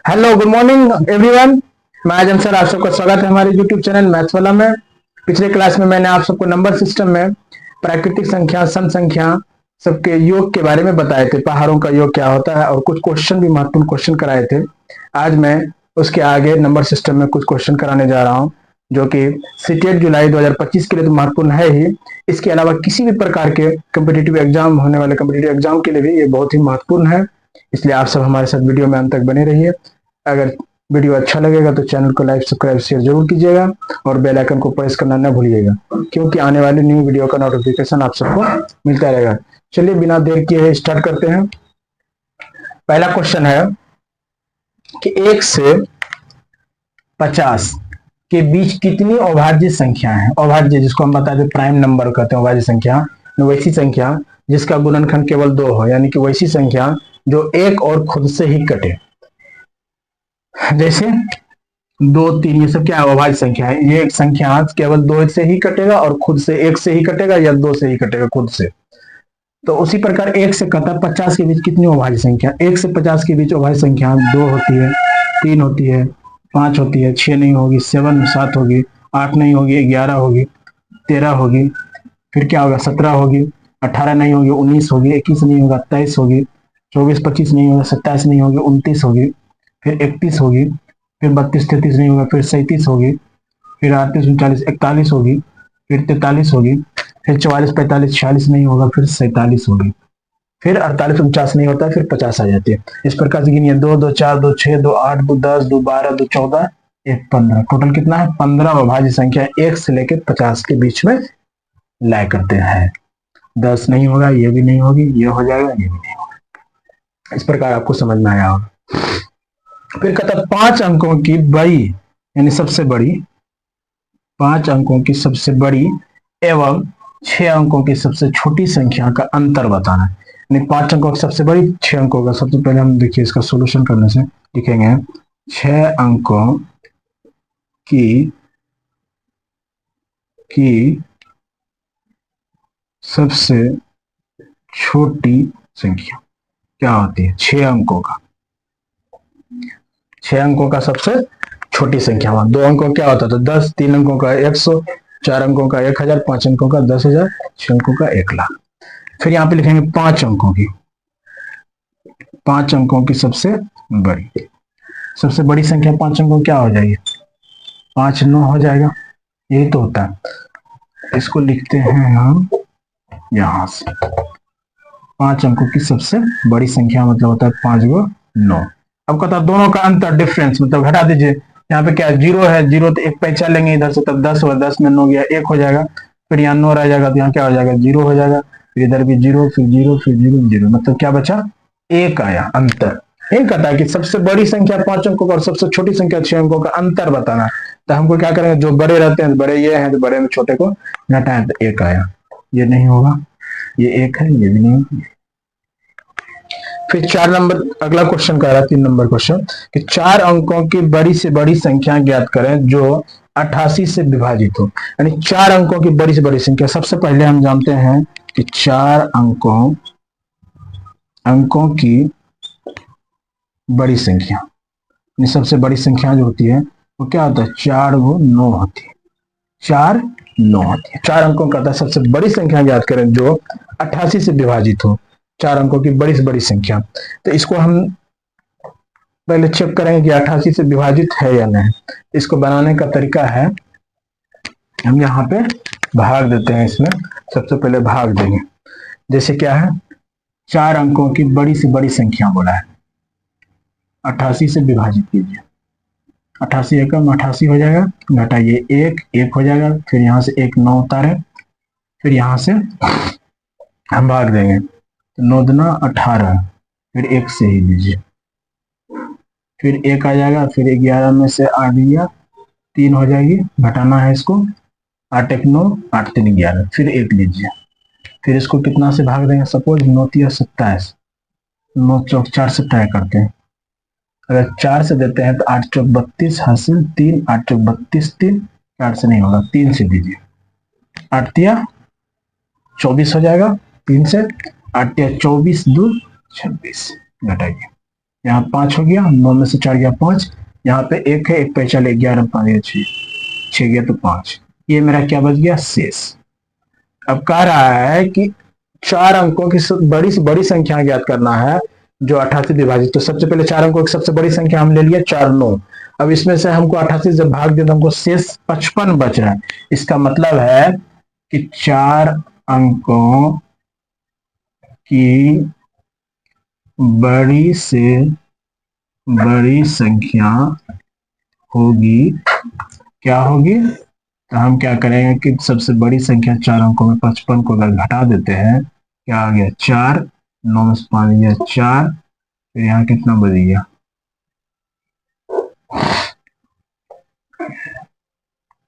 Hello good morning everyone. मैं आज sir आप सबका स्वागत है हमारे यूट्यूब चैनल मैथ्स वाला में। पिछले क्लास में मैंने आप सबको नंबर सिस्टम में प्राकृतिक संख्या, सम संख्या सबके योग के बारे में बताए थे। पहाड़ों का योग क्या होता है और कुछ क्वेश्चन भी महत्वपूर्ण क्वेश्चन कराए थे। आज मैं उसके आगे नंबर सिस्टम में कुछ क्वेश्चन कराने जा रहा हूँ जो कि सीटेट जुलाई 2025 के लिए तो महत्वपूर्ण है ही, इसके अलावा किसी भी प्रकार के कम्पिटिटिव एग्जाम होने वाले कम्पिटिटिव एग्जाम के लिए भी ये बहुत ही महत्वपूर्ण है। इसलिए आप सब हमारे साथ वीडियो में अंत तक बने रहिए। अगर वीडियो अच्छा लगेगा तो चैनल को लाइक, सब्सक्राइब, शेयर जरूर कीजिएगा और बेल आइकन को प्रेस करना न भूलिएगा, क्योंकि आने वाली न्यू वीडियो का नोटिफिकेशन आप सबको मिलता रहेगा। चलिए बिना देर किए स्टार्ट करते हैं। पहला क्वेश्चन है कि 1 से 50 के बीच कितनी अभाज्य संख्या है। अभाज्य जिसको हम बताते हैं प्राइम नंबर कहते हैं अभाज्य संख्या, वैसी संख्या जिसका गुणनखंड केवल 2 हो, यानी कि वैसी संख्या जो एक और खुद से ही कटे। जैसे 2, 3 ये सब क्या अभाज्य संख्या है। ये एक संख्या केवल 2 से ही कटेगा और खुद से 1 से ही कटेगा या 2 से ही कटेगा खुद से। तो उसी प्रकार 1 से कटा 50 के बीच कितनी अभाज्य संख्या। 1 से 50 के बीच अभाज्य संख्या 2 होती है, 3 होती है, 5 होती है, 6 नहीं होगी, 7 होगी, 8 नहीं होगी, 11 होगी, 13 होगी, फिर क्या होगा 17 होगी, 18 नहीं होगी, 19 होगी, 21 नहीं होगा, 23 होगी, 24 25 नहीं होगा, 27 नहीं होगी, 29 होगी, फिर 31 होगी, फिर 32 33 नहीं होगा, फिर 37 होगी, फिर 38 39 41 होगी, फिर 43 होगी, फिर 44 45 46 नहीं होगा, फिर 47 होगी, फिर 48 49 नहीं होता, फिर 50 आ जाती है। इस प्रकार से गिनिए 2 2 4 2 6 2 8 2 10 2 12 2 14 1 15। टोटल कितना है 15 अभाज्य संख्या 1 से लेकर 50 के बीच में लाया करते हैं। 10 नहीं होगा, ये भी नहीं होगी, ये हो जाएगा, ये भी नहीं होगा। इस प्रकार आपको समझ में आया होगा। फिर कहता 5 अंकों की बड़ी यानी सबसे बड़ी, 5 अंकों की सबसे बड़ी एवं 6 अंकों की सबसे छोटी संख्या का अंतर बताना है। यानी 5 अंकों की सबसे बड़ी, 6 अंकों का। सबसे पहले हम देखिए इसका सॉल्यूशन करने से लिखेंगे 6 अंकों की सबसे छोटी संख्या क्या होती है। 6 अंकों का, 6 अंकों का सबसे छोटी संख्या। 2 अंकों क्या होता था 10, 3 अंकों का 100, 4 अंकों का 1000, 5 अंकों का 10,000, 6 अंकों का 1,00,000। फिर यहाँ पे लिखेंगे 5 अंकों की, 5 अंकों की सबसे बड़ी संख्या 5 अंकों क्या हो जाएगी 5 9 हो जाएगा, यही तो होता है। इसको लिखते हैं हम यहां से 5 अंकों की सबसे बड़ी संख्या मतलब होता है 5 गो 9। अब कहता है दोनों का अंतर डिफरेंस मतलब घटा दीजिए। यहाँ पे क्या जीरो है, जीरो तो एक पैसा लेंगे इधर से, तब 10 होगा, 10 में 9 गया 1 हो जाएगा, फिर यहाँ 9 रह जाएगा तो यहाँ क्या हो जाएगा 0 हो जाएगा, फिर इधर भी 0, फिर 0, फिर 0 0, मतलब क्या बचा 1 आया अंतर। ये कहता है कि सबसे बड़ी संख्या 5 अंकों का और सबसे छोटी संख्या 6 अंकों का अंतर बताना। तो हमको क्या करेंगे, जो बड़े रहते हैं बड़े ये हैं तो बड़े में छोटे को घटाएं तो 1 आया, ये नहीं होगा, ये 1 है, ये भी नहीं होगा। फिर 4 नंबर अगला क्वेश्चन कह रहा है, 3 नंबर क्वेश्चन कि 4 अंकों की बड़ी से बड़ी संख्या ज्ञात करें जो 88 से विभाजित हो। यानी 4 अंकों की बड़ी से बड़ी संख्या। सबसे पहले हम जानते हैं कि 4 अंकों की बड़ी संख्या, सबसे बड़ी संख्या जो होती है वो क्या होता है 4 गो 9 होती है, 4 9 होती है। 4 अंकों का सबसे बड़ी संख्या ज्ञात करें जो 88 से विभाजित हो, 4 अंकों की बड़ी से बड़ी संख्या। तो इसको हम पहले चेक करेंगे कि 88 से विभाजित है या नहीं। इसको बनाने का तरीका है, हम यहाँ पे भाग देते हैं। इसमें सबसे पहले भाग देंगे। जैसे क्या है 4 अंकों की बड़ी से बड़ी संख्या बोला है, 88 से विभाजित कीजिए। 88 एकम 88 हो जाएगा, घटाइए 1 हो जाएगा, फिर यहाँ से 1 9 उतारे, फिर यहाँ से हम भाग देंगे 9 दूना 18, फिर 1 से ही लीजिए, फिर 1 आ जाएगा, फिर 11 में से 8 दिया 3 हो जाएगी, घटाना है इसको 8 1 9 8 3 11, फिर 1 लीजिए, फिर इसको कितना से भाग देंगे, सपोज 9 3 27, 9 चौक 4 से तय करते हैं। अगर 4 से देते हैं तो 8 चौक 32 हासिल 3, 8 चौक 32 3, 4 से नहीं होगा 3 से दीजिए, 8 तिया 24 हो जाएगा, 3 से 8 तिया 24 2 26, घटाइए यहाँ 5 हो गया, 9 में से 4 गया 5, यहाँ पे 1 है, 1 पे चले 11, 5 6, 6 गया तो 5, ये मेरा क्या बच गया शेष। अब कह रहा है कि 4 अंकों की बड़ी से बड़ी संख्या ज्ञात करना है जो 88 से विभाजित। तो सबसे पहले 4 अंकों की सबसे बड़ी संख्या हम ले लिया 4 9। अब इसमें से हमको 88 से भाग दिया तो हमको शेष 55 बच रहा है। इसका मतलब है कि 4 अंकों की बड़ी से बड़ी संख्या होगी, क्या होगी, तो हम क्या करेंगे कि सबसे बड़ी संख्या 4 अंकों में 55 को अगर घटा देते हैं, क्या आ गया 4, 9 में से 5 गया 4, फिर यहाँ कितना बच गया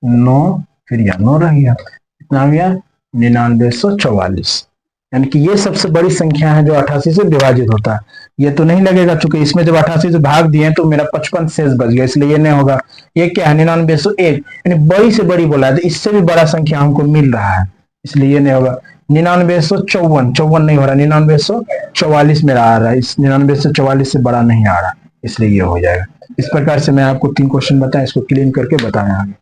9, फिर यहाँ 9 रह गया, कितना आ गया 9944। यानी कि ये सबसे बड़ी संख्या है जो 88 से विभाजित होता है। ये तो नहीं लगेगा चूंकि इसमें जब 88 से भाग दिए तो मेरा 55 शेष बच गया, इसलिए ये नहीं होगा। ये क्या है 9901, यानी बड़ी से बड़ी बोला है तो इससे भी बड़ा संख्या हमको मिल रहा है, इसलिए ये नहीं होगा। 9954, 54 नहीं हो रहा, 9944 मेरा आ रहा है, इस 9944 से बड़ा नहीं आ रहा, इसलिए ये हो जाएगा। इस प्रकार से मैं आपको 3 क्वेश्चन बताया, इसको क्लीन करके बताया आगे।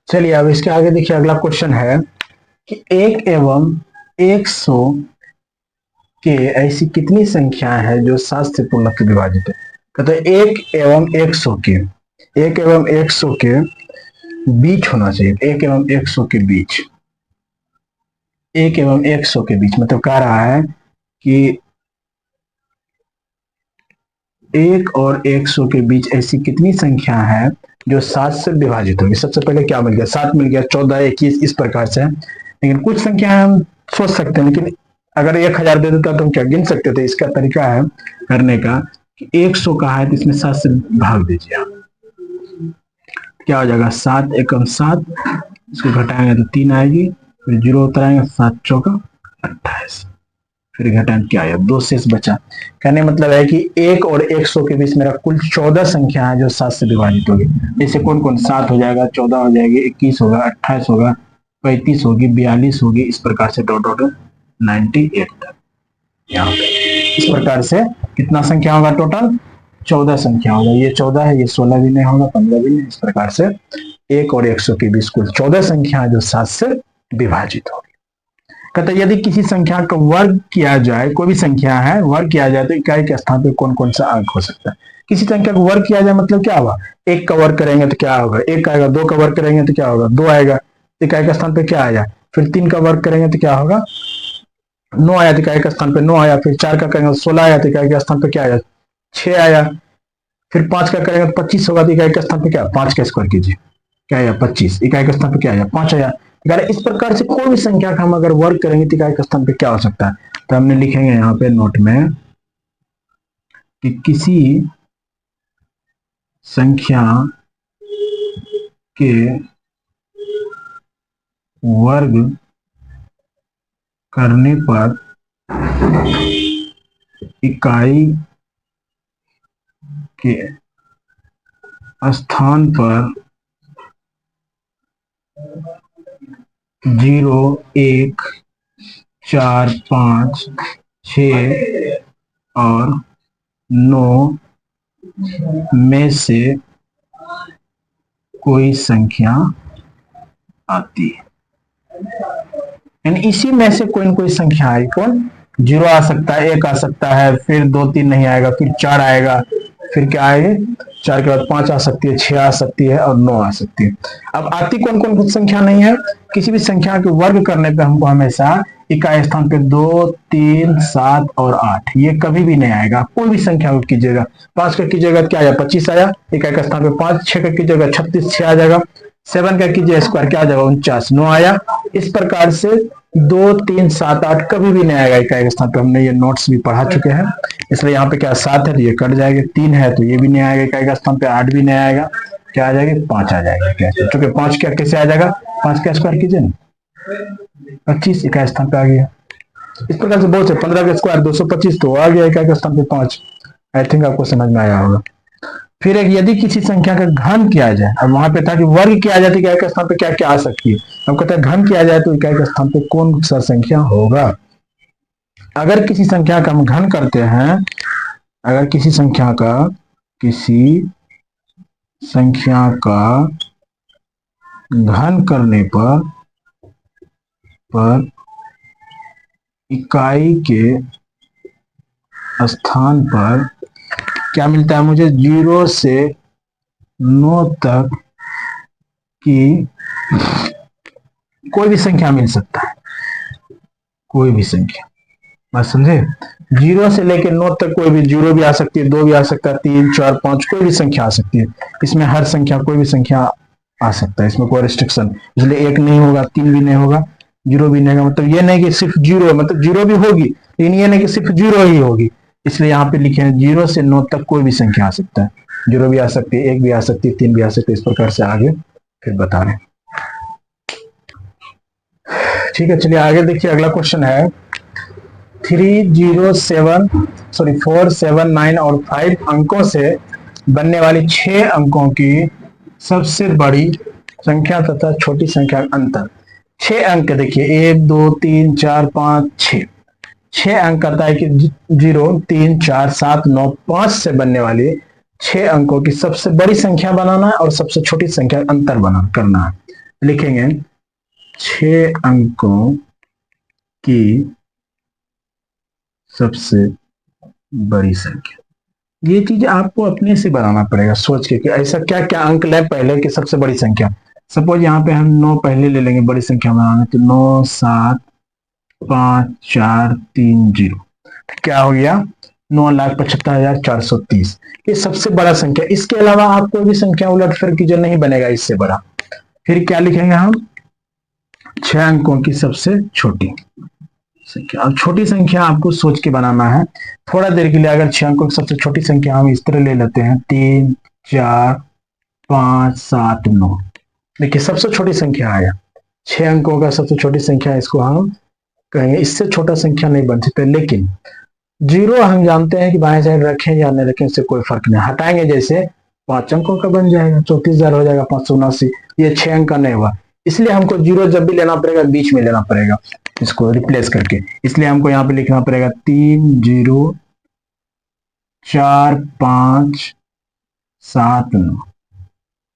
चलिए अब इसके आगे देखिए, अगला क्वेश्चन है कि 1 एवं 100 के ऐसी कितनी संख्या है जो 7 से पूर्णांक विभाजित है। कहते हैं 1 एवं 100 के, 1 एवं 100 के बीच होना चाहिए, 1 एवं 100 के बीच, 1 एवं 100 के बीच मतलब कह रहा है कि 1 और 100 के बीच ऐसी कितनी संख्या है जो 7 से विभाजित होगी। सबसे पहले क्या मिल गया 7 मिल गया, 14, 21 इस प्रकार से। लेकिन कुछ संख्या हम सोच सकते हैं, लेकिन अगर 1000 दे देता तो हम क्या गिन सकते थे। इसका तरीका है करने का कि 100 का है तो इसमें 7 से भाग दीजिए, क्या हो जाएगा 7 एकम 7, इसको घटाएंगे तो 3 आएगी, फिर 0 उतराएंगे, 7 चौका 28, फिर घटाएंगे क्या आया 2 शेष बचा। कहने मतलब है कि 1 और 100 के बीच मेरा कुल 14 संख्या है जो 7 से विभाजित होगी। जैसे कौन कौन 7 हो जाएगा, 14 हो जाएगी, 21 होगा, 28 होगा, 35 होगी, 42 होगी, इस प्रकार से डॉट डॉट 98 तक। यहाँ पे इस प्रकार से कितना संख्या होगा टोटल 14 संख्या होगा। ये 14 है, ये 16 भी नहीं होगा, 15 भी नहीं। इस प्रकार से 1 और 100 के बीच कुल 14 संख्या है जो 7 से विभाजित होगी। कहते हैं यदि किसी संख्या का वर्ग किया जाए, कोई भी संख्या है वर्ग किया जाए तो इकाई के स्थान पे कौन कौन सा अंक हो सकता है। किसी संख्या को वर्ग किया जाए मतलब क्या होगा, 1 का वर्ग करेंगे तो क्या होगा 1 आएगा, 2 का वर्ग करेंगे तो क्या होगा 2 आएगा, इकाई के स्थान पे क्या आया, फिर 3 का वर्ग करेंगे तो क्या होगा 9 आया, इकाई के स्थान पे 9 आया, फिर 4 का करेंगे तो 16 आया, इकाई के स्थान पे क्या आया 6 आया, फिर 5 का करेंगे तो 25 होगा, इकाई के स्थान पे क्या 5 का स्क्वायर कीजिए क्या आया 25, इकाई के स्थान पे क्या आया 5 आया। इस प्रकार से कोई भी संख्या का हम अगर वर्ग करेंगे तो इकाई के स्थान पे क्या हो सकता है, तो हमने लिखेंगे यहाँ पे नोट में कि किसी संख्या के वर्ग करने पर इकाई के स्थान पर 0, 1, 4, 5, 6 और 9 में से कोई संख्या आती है। यानी इसी में से कोई न कोई संख्या आई, कौन 0 आ सकता है, 1 आ सकता है, फिर 2 3 नहीं आएगा, फिर 4 आएगा, फिर क्या आएगा 4 के बाद 5 आ सकती है, 6 आ सकती है और 9 आ सकती है। अब आती कौन कौन कुछ संख्या नहीं है, किसी भी संख्या के वर्ग करने पे हमको हमेशा इकाई स्थान पे 2, 3, 7 और 8 ये कभी भी नहीं आएगा। कोई भी संख्या को कीजिएगा, 5 का कीजिएगा क्या आया 25 आया, इकाई के स्थान पे 5, 6 का कीजिएगा 36, 6 आ जाएगा, 7 का कीजिए स्क्वायर क्या आ जाएगा 49, 9 आया। इस प्रकार से 2, 3, 7, 8 कभी भी नहीं आएगा इकाई के स्थान पे। हमने ये नोट्स भी पढ़ा चुके हैं, इसलिए यहाँ पे क्या 7 है तो ये कट जाएगा, 3 है तो ये भी नहीं आएगा इकाई के स्थान पे, 8 भी नहीं आएगा, क्या आ जाएगा 5 आ जाएगा। कैसे, क्योंकि 5 क्या कैसे आ जाएगा, 5 का स्क्वायर कीजिए ना 25 इकाई स्थान पे आ गया। इस प्रकार से बहुत से 15 का स्क्वायर 225 तो आ गया इकाई के स्थान पे 5। आई थिंक आपको समझ में आया होगा। फिर एक यदि किसी संख्या का घन किया जाए, अब वहां पे था कि वर्ग किया जाए तो इकाई के स्थान पे क्या क्या आ सकती है, अब कहते हैं घन किया जाए तो इकाई के स्थान पे कौन सा संख्या होगा। अगर किसी संख्या का हम घन करते हैं, अगर किसी संख्या का घन करने पर इकाई के स्थान पर क्या मिलता है मुझे, 0 से 9 तक की कोई भी संख्या मिल सकता है, कोई भी संख्या, बात समझे। 0 से लेकर 9 तक कोई भी, 0 भी आ सकती है, 2 भी आ सकता है, 3, 4, 5 कोई भी संख्या आ सकती है। इसमें हर संख्या, कोई भी संख्या आ सकता है, इसमें कोई रिस्ट्रिक्शन, इसलिए 1 नहीं होगा, 3 भी नहीं होगा, 0 भी नहीं होगा। मतलब ये नहीं कि सिर्फ 0, मतलब 0 भी होगी, लेकिन ये नहीं कि सिर्फ 0 ही होगी। इसलिए यहाँ पे लिखे हैं 0 से 9 तक कोई भी संख्या आ सकता है, 0 भी आ सकती है, 1 भी आ सकती है, 3 भी आ सकती है। इस प्रकार से आगे फिर बता रहे हैं। ठीक है, चलिए आगे देखिए, अगला क्वेश्चन है 4, 7, 9 और 5 अंकों से बनने वाली 6 अंकों की सबसे बड़ी संख्या तथा छोटी संख्या का अंतर। 6 अंक देखिए, 1, 2, 3, 4, 5, 6। 6 अंक कहता है कि 0, 3, 4, 7, 9, 5 से बनने वाली 6 अंकों की सबसे बड़ी संख्या बनाना है और सबसे छोटी संख्या अंतर करना है। लिखेंगे 6 अंकों की सबसे बड़ी संख्या। ये चीज आपको अपने से बनाना पड़ेगा, सोच के कि ऐसा क्या क्या अंक लें पहले की सबसे बड़ी संख्या। सपोज यहाँ पे हम 9 पहले ले लेंगे बड़ी संख्या बनाने, तो 9, 7, 5, 4, 3, 0 क्या हो गया, 9,75,430। ये सबसे बड़ा संख्या। इसके अलावा आप कोई भी संख्या उलट फेर कीजिए, नहीं बनेगा इससे बड़ा। फिर क्या लिखेंगे हम, 6 अंकों की सबसे छोटी संख्या। अब छोटी संख्या आपको सोच के बनाना है थोड़ा देर के लिए। अगर 6 अंकों की सबसे छोटी संख्या हम इस तरह ले लेते हैं, 3, 4, 5, 7, 9। देखिए सबसे छोटी संख्या आया, 6 अंकों का सबसे छोटी संख्या, इसको हम कहेंगे। इससे छोटा संख्या नहीं बन सकता, लेकिन 0 हम जानते हैं कि बाएं साइड रखें या नहीं रखें, इससे कोई फर्क नहीं। हटाएंगे जैसे 5 अंकों का बन जाएगा, 34,000 हो जाएगा, 579। ये 6 अंक का नहीं हुआ, इसलिए हमको 0 जब भी लेना पड़ेगा बीच में लेना पड़ेगा, इसको रिप्लेस करके। इसलिए हमको यहाँ पे लिखना पड़ेगा 3, 0, 4, 5, 7, 9।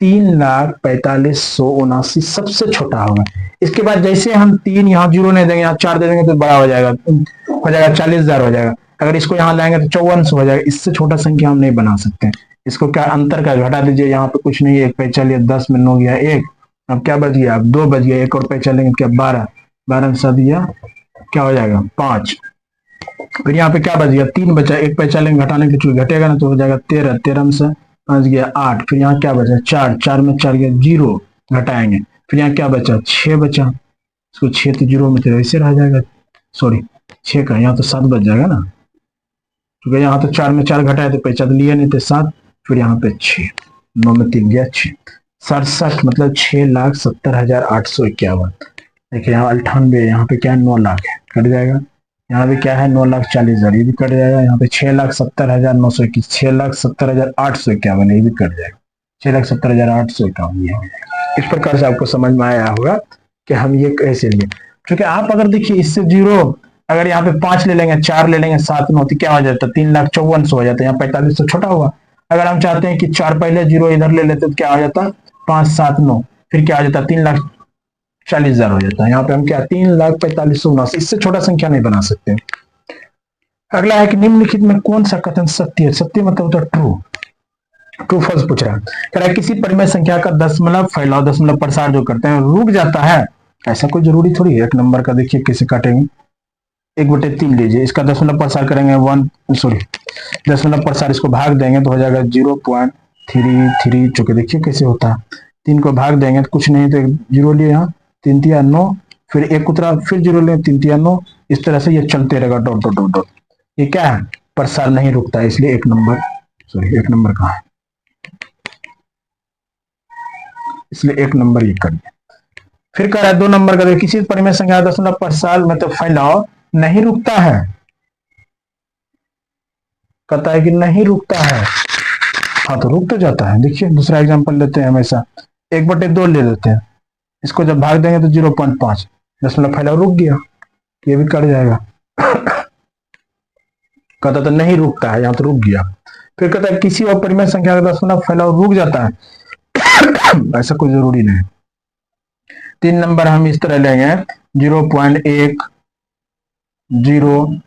3,45,179 सबसे छोटा होगा। इसके बाद जैसे हम 3 यहाँ 0 नहीं देंगे, यहाँ 4 दे देंगे तो बड़ा हो जाएगा 40,000 हो जाएगा। अगर इसको यहाँ लाएंगे तो 5400 हो जाएगा। इससे छोटा संख्या हम नहीं बना सकते। इसको क्या अंतर का घटा दीजिए, यहाँ पे कुछ नहीं है, 1 पैसा लिया, 10 में 9 गया 1, अब क्या बच गया, अब 2 बच गया, 1 और पैसा लेंगे क्या 12, 12 में 7 दिया क्या हो जाएगा 5। फिर यहाँ पे क्या बच गया 3 बचा, 1 पैसा लेंगे घटाने के लिए घटेगा ना, तो हो जाएगा 13, 13 में से 5 गया 8। फिर यहाँ क्या बचा 4, 4 में 4 गया 0, घटाएंगे। फिर यहाँ क्या बचा 6 बचा, इसको 6 तो 0 में तो ऐसे रह जाएगा, सॉरी 6 का यहाँ तो 7 बच जाएगा ना, क्योंकि यहाँ तो 4 में 4 घटाए तो पैसा तो लिया नहीं थे 7। फिर यहाँ पे 6, 9 में 3 गया 6, 67 मतलब 6,70,851। देखिए यहाँ 98, यहाँ पे क्या है 9 लाख है, कट जाएगा। यहाँ पे क्या है 9,40,000, ये भी कट जाएगा। यहाँ पे 6,70,921, 6,70,851, ये भी कट जाएगा, 6,70,851 ये हो जाएगा। इस प्रकार से आपको समझ में आया होगा कि हम ये कैसे लिए। क्योंकि आप अगर देखिए इससे 0 अगर यहाँ पे 5 ले लेंगे, 4 ले लेंगे, 7 9 तो क्या हो जाता है 3,54,100 हो जाता है। यहाँ 45 छोटा हुआ। अगर हम चाहते हैं कि 4 पहले 0 इधर ले लेते तो क्या हो जाता 5 7 9, फिर क्या हो जाता 3,40,000 हो जाता है। यहाँ पे हम क्या 3,45,79, इससे छोटा संख्या नहीं बना सकते। अगला है कि निम्नलिखित में कौन सा कथन सत्य है। सत्य मतलब होता है ट्रू, ट्रू फॉल्स पूछ रहा है। कह रहा है किसी परिमेय संख्या का दशमलव फैलाव, दशमलव प्रसार जो करते हैं रुक जाता है, ऐसा कोई जरूरी थोड़ी है। 1 नंबर का देखिए कैसे काटेंगे, 1/3 लीजिए, इसका दशमलव प्रसार करेंगे दशमलव प्रसार इसको भाग देंगे तो हो जाएगा 0.33। चुके देखिए कैसे होता है, 3 को भाग देंगे तो कुछ नहीं तो 0 लिए, यहाँ 3 तिया 9, फिर 1 उतरा, फिर 0 लिए 3 तिया 9। इस तरह से ये चलते रहेगा डॉट डॉट डॉट डॉट। ये क्या है प्रसार नहीं रुकता है, इसलिए 1 नंबर, सॉरी 1 नंबर कहाँ है, इसलिए 1 नंबर ये कर दिया। फिर कह रहा है 2 नंबर का, किसी परिमेय संख्या दशमलव प्रसार मतलब फैलाव नहीं रुकता है, कहता है कि नहीं रुकता है। हाँ तो रुक तो जाता है। देखिए दूसरा एग्जांपल लेते हैं, हमेशा 1/2 ले लेते हैं, इसको जब भाग देंगे तो 0.5 दशमलव फैलाव रुक गया, ये भी कट जाएगा। कहता था नहीं रुकता है, यहाँ तो रुक गया। फिर कहता है किसी अपरिमेय संख्या का दशमलव फैलाव रुक जाता है, ऐसा कोई जरूरी नहीं। 3 नंबर हम इस तरह लेंगे 0.1 0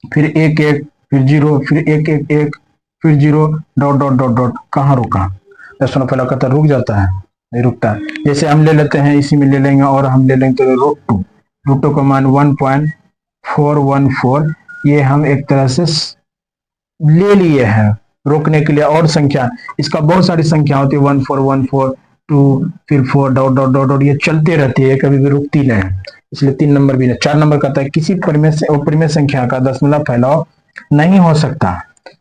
फिर 1 1 फिर 0 फिर 1 1 1 फिर 0 डॉट डॉट डॉट डॉट, कहाँ रुका, दशमलव फैलाव कहता रुक जाता है, नहीं रुकता। जैसे हम ले लेते हैं, इसी में ले लेंगे और हम ले लेंगे तो रूट टू का मान 1.414, ये हम एक तरह से ले लिए हैं रोकने के लिए। और संख्या इसका बहुत सारी संख्या होती है, 1 4 1 4 2 फिर 4 डॉट डॉट डॉट डॉट, ये चलते रहती है, कभी भी रुकती नहीं, इसलिए 3 नंबर भी नहीं। 4 नंबर कहता है किसी अपरिमेय संख्या का दशमलव फैलाव नहीं हो सकता,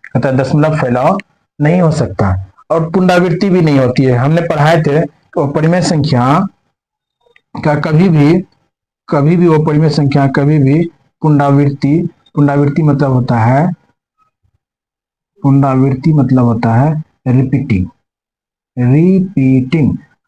कहता है दशमलव फैलाव नहीं हो सकता और पुनरावृत्ति भी नहीं होती है। हमने पढ़ाए थे तो अपरिमेय संख्या का कभी भी अपरिमेय संख्या कभी भी पुनरावृत्ति मतलब होता है रिपीटिंग।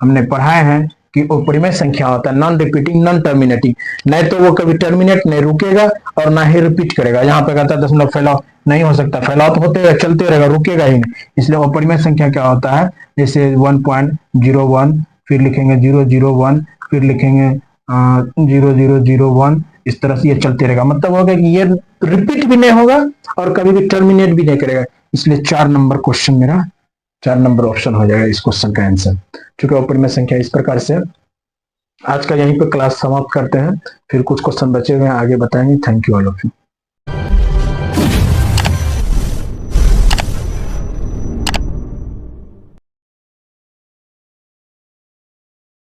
हमने पढ़ाए हैं कि अपरिमेय संख्या होता है नॉन रिपीटिंग नॉन टर्मिनेटिंग, नहीं तो वो कभी टर्मिनेट नहीं रुकेगा और ना ही रिपीट करेगा। यहाँ पे कहता है दशमलव फैलाव नहीं हो सकता, फैलाव तो होते रहेगा, चलते रहेगा, रुकेगा ही नहीं। इसलिए अपरिमेय संख्या क्या होता है, जैसे 1.01 फिर लिखेंगे 001 फिर लिखेंगे 0001, इस तरह से ये चलते रहेगा। मतलब होगा कि ये रिपीट भी नहीं होगा और कभी भी टर्मिनेट भी नहीं करेगा। इसलिए 4 नंबर क्वेश्चन मेरा 4 नंबर ऑप्शन हो जाएगा इस क्वेश्चन का आंसर। चूंकि अपरिमेय संख्या इस प्रकार से। आज का यहीं पर क्लास समाप्त करते हैं, फिर कुछ क्वेश्चन बचे हुए हैं आगे बताएंगे। Thank you all of you.